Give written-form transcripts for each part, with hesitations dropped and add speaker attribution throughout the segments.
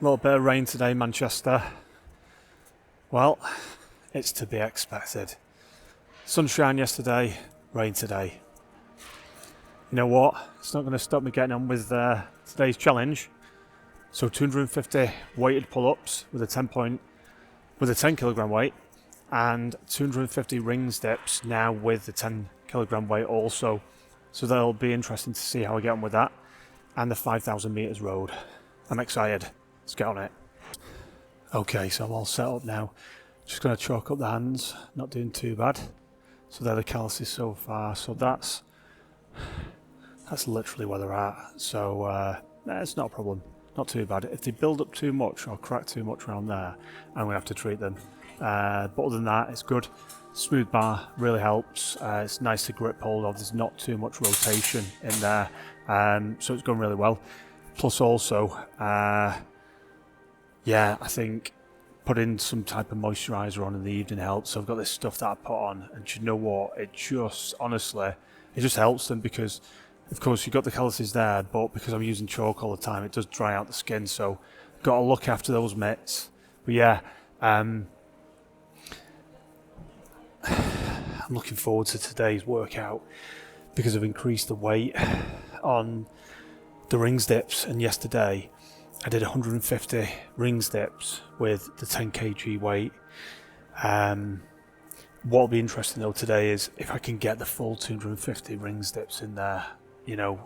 Speaker 1: A little bit of rain today, Manchester. Well, it's to be expected. Sunshine yesterday, rain today. You know what? It's not going to stop me getting on with today's challenge. So 250 weighted pull-ups with a 10 kilogram weight, and 250 rings dips now with the 10 kilogram weight also. So that'll be interesting to see how I get on with that. And the 5,000 meters road. I'm excited. Let's get on it. Okay, so I'm all set up now. Just going to chalk up the hands, not doing too bad. So they're the calluses so far. So that's literally where they're at. So it's not a problem, not too bad. If they build up too much or crack too much around there, I'm going to have to treat them. But other than that, it's good. Smooth bar really helps. It's nice to grip hold of. There's not too much rotation in there, so it's going really well. Plus also, yeah, I think putting some type of moisturiser on in the evening helps. So I've got this stuff that I put on, and you know what? It just, honestly, it just helps them because, of course, you've got the calluses there, but because I'm using chalk all the time, it does dry out the skin. So got to look after those mitts. But yeah, I'm looking forward to today's workout because I've increased the weight on the rings dips, and yesterday I did 150 rings dips with the 10 kg weight. What'll be interesting though today is if I can get the full 250 rings dips in there. You know,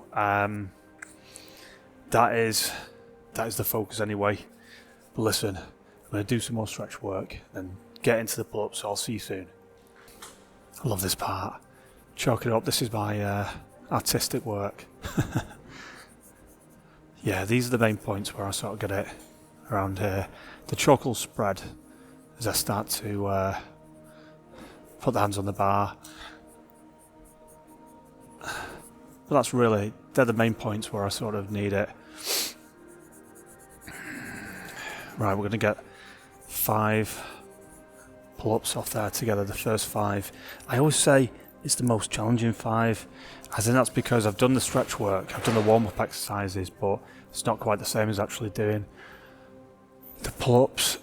Speaker 1: that is the focus anyway. But listen, I'm going to do some more stretch work and get into the pull-ups. So I'll see you soon. I love this part. Chalk it up. This is my artistic work. Yeah, these are the main points where I sort of get it around here. The chalk will spread as I start to put the hands on the bar. But they're the main points where I sort of need it. Right, we're going to get 5 pull-ups off there together, the first 5. I always say it's the most challenging 5. I think that's because I've done the stretch work, I've done the warm-up exercises, but it's not quite the same as actually doing the pull-ups.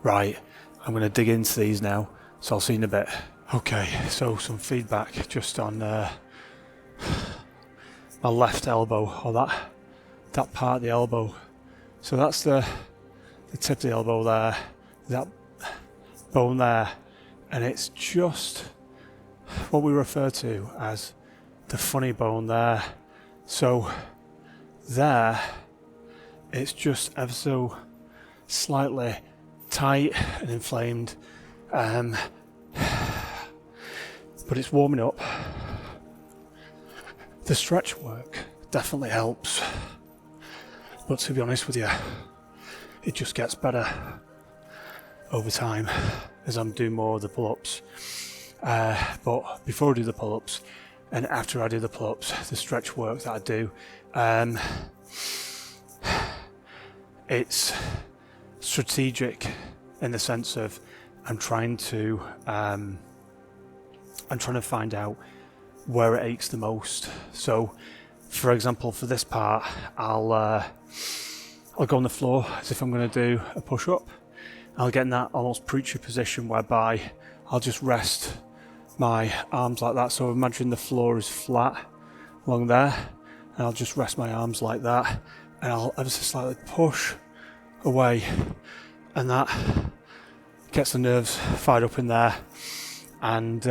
Speaker 1: Right, I'm going to dig into these now, so I'll see you in a bit. Okay, so some feedback just on my left elbow, or that part of the elbow. So that's the tip of the elbow there, that bone there, and it's just what we refer to as the funny bone there. So there, it's just ever so slightly tight and inflamed, but it's warming up. The stretch work definitely helps, but to be honest with you, it just gets better over time as I'm doing more of the pull-ups. But before I do the pull-ups and after I do the pull-ups, the stretch work that I do, it's strategic in the sense of I'm trying to find out where it aches the most. So, for example, for this part, I'll go on the floor as if I'm going to do a push-up. I'll get in that almost preacher position whereby I'll just rest my arms like that. So imagine the floor is flat along there, and I'll just rest my arms like that, and I'll ever so slightly push away, and that gets the nerves fired up in there. And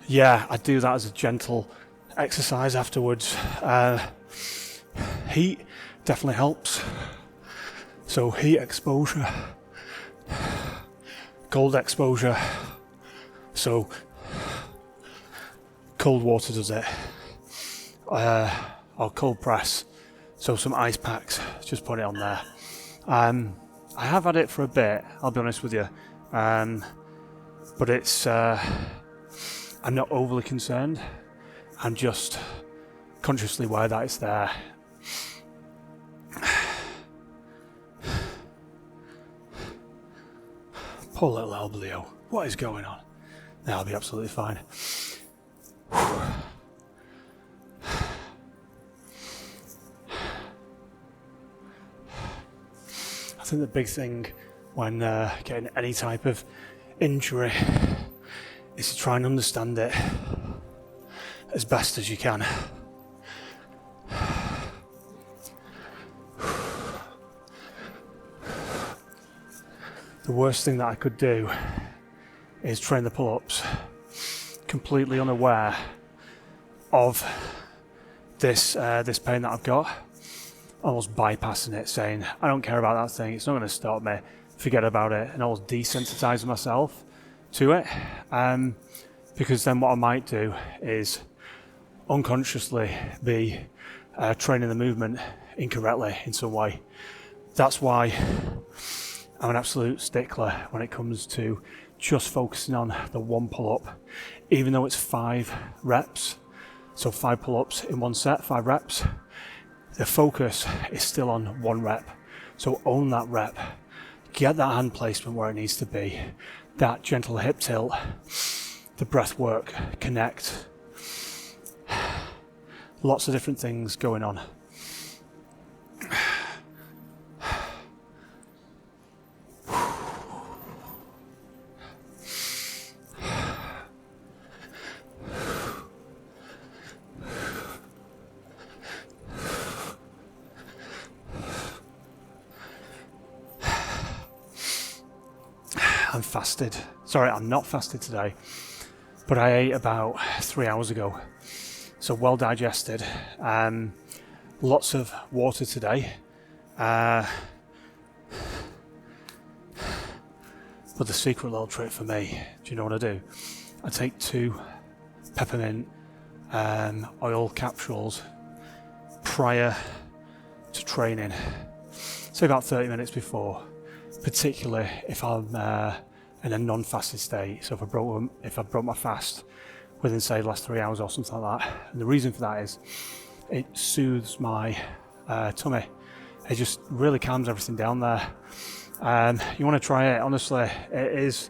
Speaker 1: yeah, I do that as a gentle exercise afterwards. Heat definitely helps. So heat exposure, cold exposure. So cold water does it, or cold press. So some ice packs, just put it on there. I have had it for a bit, I'll be honest with you, but it's I'm not overly concerned. I'm just consciously aware that it's there. Poor little elbow, Leo. What is going on? Now I'll be absolutely fine. I think the big thing when getting any type of injury is to try and understand it as best as you can. The worst thing that I could do is train the pull-ups completely unaware of this pain that I've got, almost bypassing it, saying I don't care about that thing, it's not going to stop me, forget about it, and almost desensitize myself to it, because then what I might do is unconsciously be training the movement incorrectly in some way. That's why I'm an absolute stickler when it comes to just focusing on the one pull-up, even though it's 5 reps, so 5 pull-ups in one set, 5 reps, the focus is still on 1 rep. So own that rep, get that hand placement where it needs to be, that gentle hip tilt, the breath work, connect, lots of different things going on. I'm fasted. Sorry, I'm not fasted today, but I ate about 3 hours ago. So well digested. Lots of water today. But the secret little trick for me, do you know what I do? I take 2 peppermint oil capsules prior to training, say about 30 minutes before, particularly if I'm in a non-fasted state. So if I broke my fast within, say, the last 3 hours or something like that. And the reason for that is it soothes my tummy. It just really calms everything down there. You want to try it, honestly, it's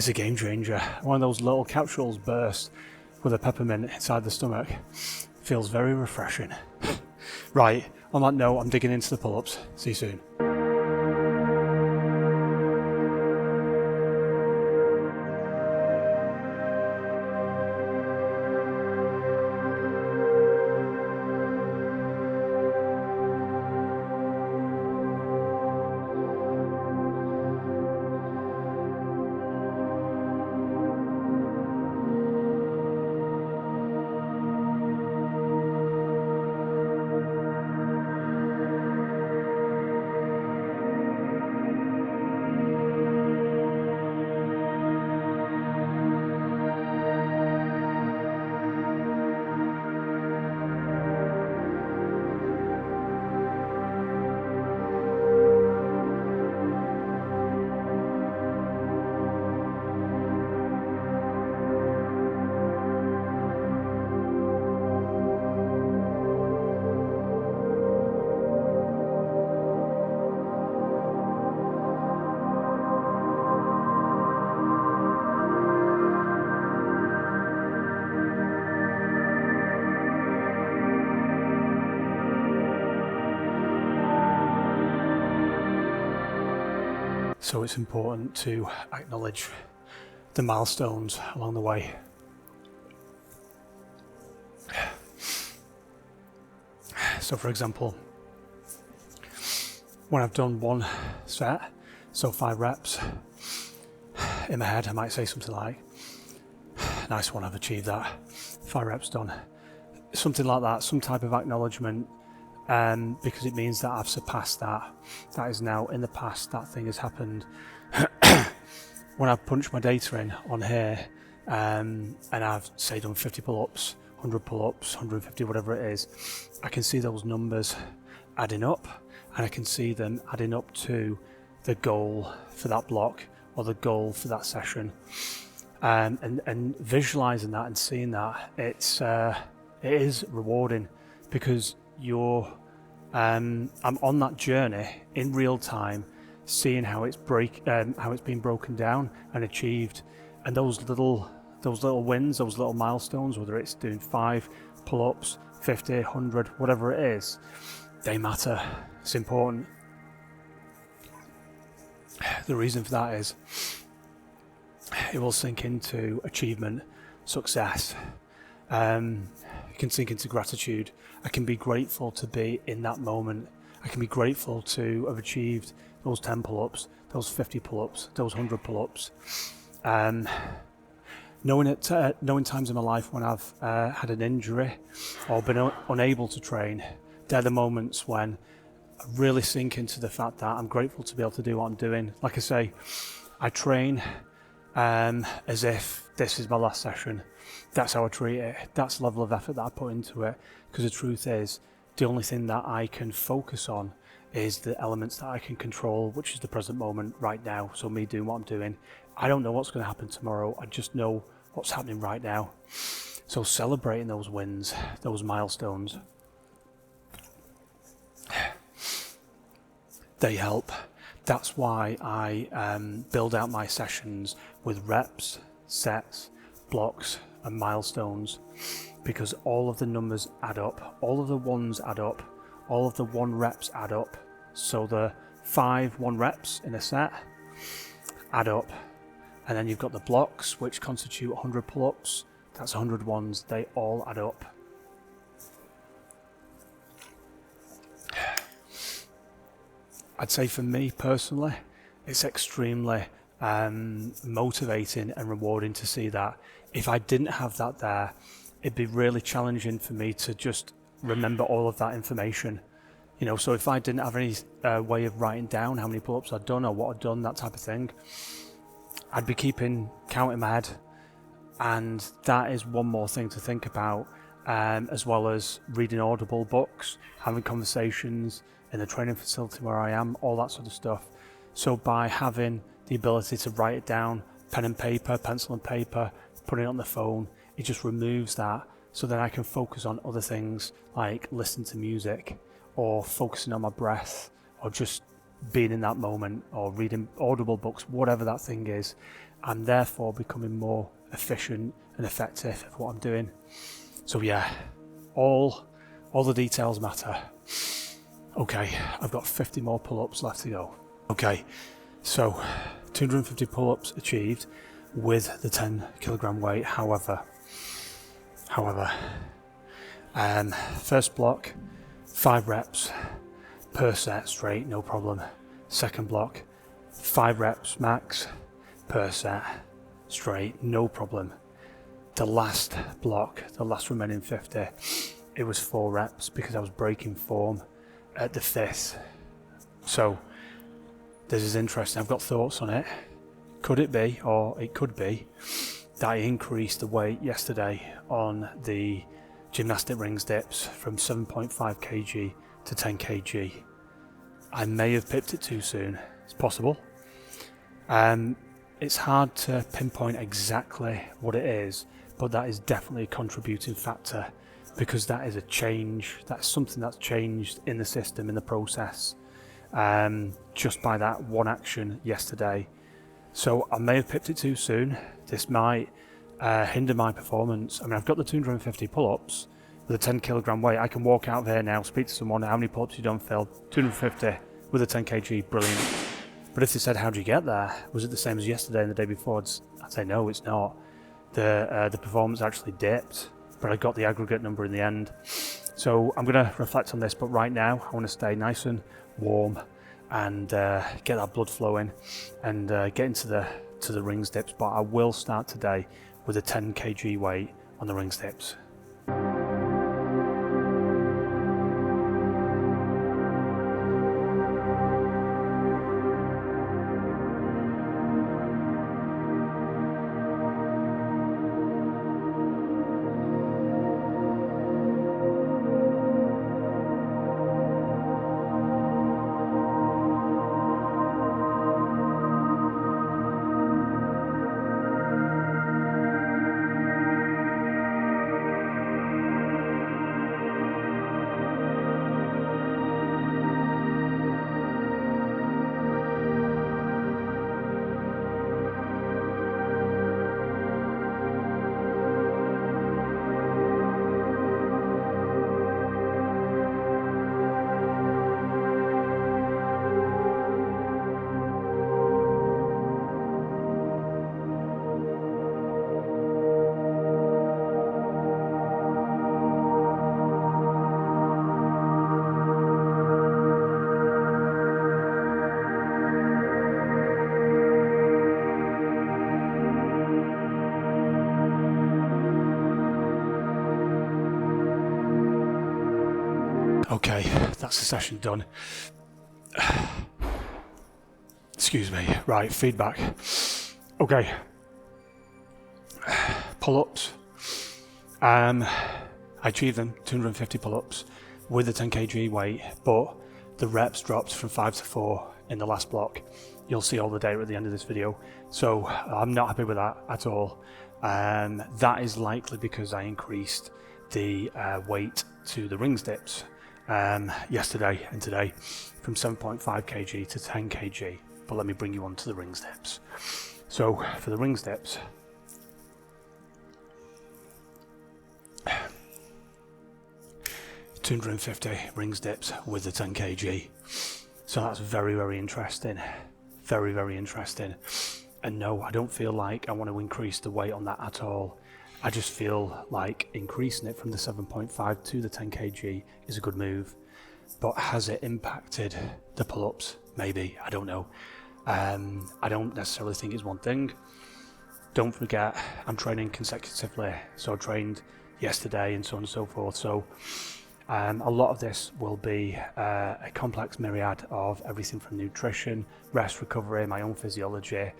Speaker 1: a game changer. One of those little capsules burst with a peppermint inside the stomach. Feels very refreshing. Right, on that note, I'm digging into the pull-ups. See you soon. So it's important to acknowledge the milestones along the way. So for example, when I've done one set, so 5 reps, in my head I might say something like, nice one, I've achieved that, 5 reps done. Something like that, some type of acknowledgement, because it means that I've surpassed that. That is now in the past, that thing has happened. When I've punched my data in on here, and I've, say, done 50 pull-ups, 100 pull-ups, 150, whatever it is, I can see those numbers adding up, and I can see them adding up to the goal for that block or the goal for that session. And visualizing that and seeing that, it is rewarding, because I'm on that journey in real time, seeing how it's been broken down and achieved, and those little wins, those little milestones, whether it's doing 5 pull-ups, 50, 100, whatever it is, they matter. It's important. The reason for that is it will sink into achievement, success. It can sink into gratitude. I can be grateful to be in that moment. I can be grateful to have achieved those 10 pull-ups, those 50 pull-ups, those 100 pull-ups. Knowing times in my life when I've had an injury or been unable to train, they're the moments when I really sink into the fact that I'm grateful to be able to do what I'm doing. Like I say, I train as if this is my last session. That's how I treat it. That's the level of effort that I put into it. Because the truth is, the only thing that I can focus on is the elements that I can control, which is the present moment right now. So me doing what I'm doing. I don't know what's going to happen tomorrow. I just know what's happening right now. So celebrating those wins, those milestones, they help. That's why I build out my sessions with reps, sets, blocks and milestones, because all of the numbers add up, all of the ones add up, all of the 1 reps add up. So the 5 1 reps in a set add up, and then you've got the blocks which constitute 100 pull-ups. That's 100 ones. They all add up. I'd say for me personally, it's extremely motivating and rewarding to see that. If I didn't have that there, it'd be really challenging for me to just remember all of that information. You know, so if I didn't have any way of writing down how many pull-ups I'd done or what I'd done, that type of thing, I'd be keeping count in my head. And that is one more thing to think about, as well as reading audible books, having conversations in the training facility where I am, all that sort of stuff. So by having the ability to write it down, pen and paper, pencil and paper, putting it on the phone, it just removes that, so then I can focus on other things like listening to music or focusing on my breath or just being in that moment or reading audible books, whatever that thing is, and therefore becoming more efficient and effective at what I'm doing. So yeah, all the details matter. Okay, I've got 50 more pull-ups left to go. Okay, so 250 pull-ups achieved with the 10 kilogram weight. However, first block, 5 reps per set straight, no problem. Second block, 5 reps max per set straight, no problem. The last block, the last remaining 50, it was 4 reps because I was breaking form at the 5th. So this is interesting. I've got thoughts on it. Could it be, or it could be, that I increased the weight yesterday on the gymnastic rings dips from 7.5 kg to 10 kg. I may have pipped it too soon. It's possible. It's hard to pinpoint exactly what it is, but that is definitely a contributing factor, because that is a change. That's something that's changed in the system, in the process, just by that one action yesterday. So I may have pipped it too soon. This might hinder my performance. I mean, I've got the 250 pull-ups with a 10 kilogram weight. I can walk out of here now, speak to someone, how many pull-ups you done, Phil? 250 with a 10 kg, brilliant. But if they said, how did you get there? Was it the same as yesterday and the day before? I'd say no, it's not. The performance actually dipped, but I got the aggregate number in the end. So I'm going to reflect on this, but right now I want to stay nice and warm and get that blood flowing and get into the rings dips. But I will start today with a 10 kg weight on the rings dips. Okay, that's the session done. Excuse me. Right, feedback. Okay. Pull-ups. I achieved them, 250 pull-ups with a 10 kg weight, but the reps dropped from 5 to 4 in the last block. You'll see all the data at the end of this video. So I'm not happy with that at all. That is likely because I increased the weight to the rings dips yesterday and today from 7.5 kg to 10 kg. But let me bring you on to the rings dips. So for the rings dips, $250 rings dips with the 10 kg. So that's very, very interesting. Very, very interesting. And no, I don't feel like I want to increase the weight on that at all. I just feel like increasing it from the 7.5 to the 10 kg is a good move. But has it impacted the pull-ups? Maybe, I don't know. I don't necessarily think it's one thing. Don't forget, I'm training consecutively. So I trained yesterday and so on and so forth. So a lot of this will be a complex myriad of everything from nutrition, rest, recovery, my own physiology,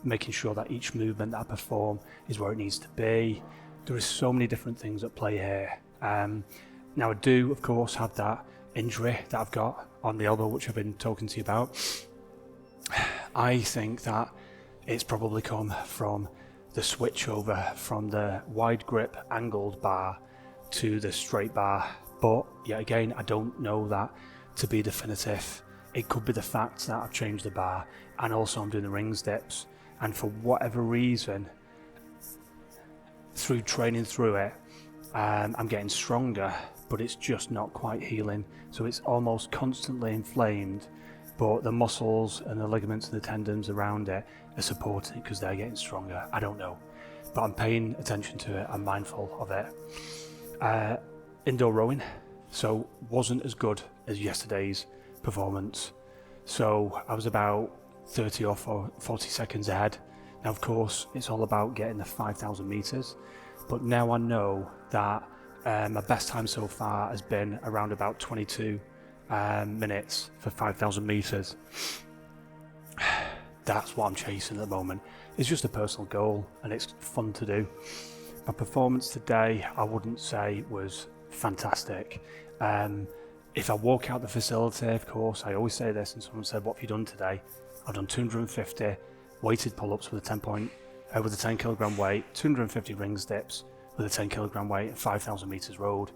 Speaker 1: making sure that each movement that I perform is where it needs to be. There are so many different things at play here. Now I do, of course, have that injury that I've got on the elbow, which I've been talking to you about. I think that it's probably come from the switch over from the wide grip angled bar to the straight bar, but yet again I don't know that to be definitive. It could be the fact that I've changed the bar and also I'm doing the rings dips, and for whatever reason through training through it I'm getting stronger, but it's just not quite healing. So it's almost constantly inflamed, but the muscles and the ligaments and the tendons around it are supporting it because they're getting stronger. I don't know, but I'm paying attention to it. I'm mindful of it. Indoor rowing, so wasn't as good as yesterday's performance. So I was about 30 or 40 seconds ahead. Now, of course, it's all about getting the 5,000 meters, but now I know that my best time so far has been around about 22 minutes for 5,000 meters. That's what I'm chasing at the moment. It's just a personal goal and it's fun to do. My performance today, I wouldn't say was fantastic. If I walk out the facility, of course, I always say this, and someone said, what have you done today? I've done 250 weighted pull-ups with a 10 kilogram weight, 250 rings dips with a 10 kilogram weight, and 5,000 meters rowed.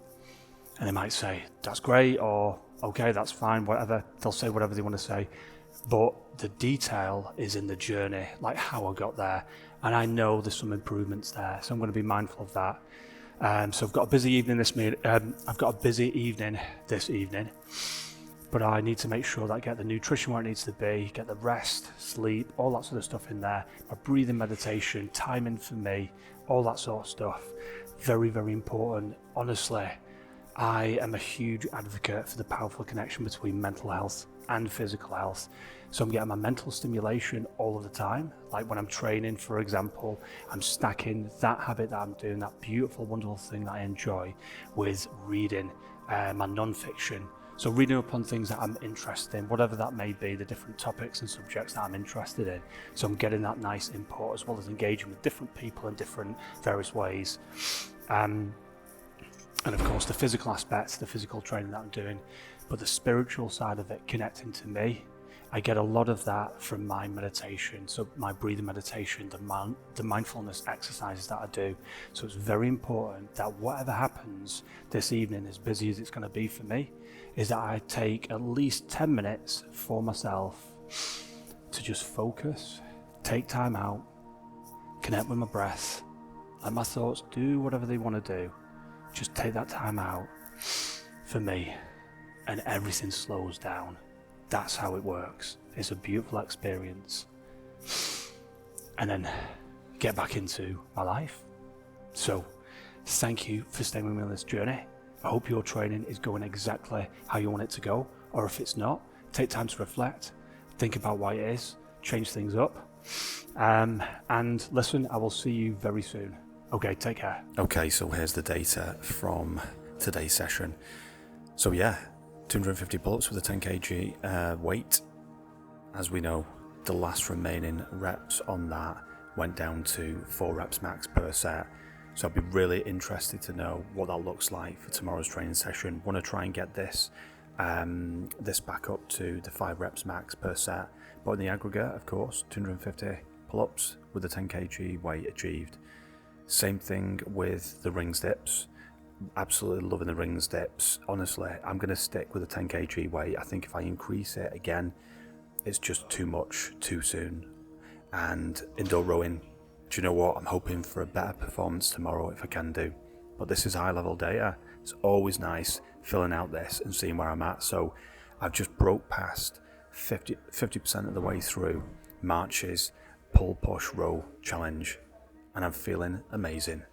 Speaker 1: And they might say, that's great, or okay, that's fine, whatever. They'll say whatever they want to say. But the detail is in the journey, like how I got there. And I know there's some improvements there, so I'm going to be mindful of that. So I've got a busy evening this evening, but I need to make sure that I get the nutrition where it needs to be, get the rest, sleep, all that sort of stuff in there. My breathing meditation, timing for me, all that sort of stuff. Very, very important. Honestly, I am a huge advocate for the powerful connection between mental health and physical health. So I'm getting my mental stimulation all of the time. Like when I'm training, for example, I'm stacking that habit that I'm doing, that beautiful, wonderful thing that I enjoy, with reading my non-fiction. So reading up on things that I'm interested in, whatever that may be, the different topics and subjects that I'm interested in. So I'm getting that nice input, as well as engaging with different people in different various ways. And of course the physical aspects, the physical training that I'm doing, but the spiritual side of it, connecting to me, I get a lot of that from my meditation. So my breathing meditation, the mindfulness exercises that I do. So it's very important that whatever happens this evening, as busy as it's going to be for me, is that I take at least 10 minutes for myself to just focus, take time out, connect with my breath, let my thoughts do whatever they want to do. Just take that time out for me, and everything slows down. That's how it works. It's a beautiful experience. And then get back into my life. So thank you for staying with me on this journey. I hope your training is going exactly how you want it to go, or if it's not, take time to reflect, think about why it is, change things up. And listen, I will see you very soon. Okay, take care. Okay, so here's the data from today's session. So yeah, 250 pull-ups with a 10 kg weight. As we know, the last remaining reps on that went down to 4 reps max per set. So I'd be really interested to know what that looks like for tomorrow's training session. Want to try and get this back up to the 5 reps max per set. But in the aggregate, of course, 250 pull-ups with a 10 kg weight achieved. Same thing with the rings dips. Absolutely loving the rings dips. Honestly, I'm going to stick with a 10 kg weight. I think if I increase it again, it's just too much too soon. And indoor rowing, do you know what? I'm hoping for a better performance tomorrow if I can do. But this is high level data. It's always nice filling out this and seeing where I'm at. So I've just broke past 50% of the way through March's pull push row challenge, and I'm feeling amazing.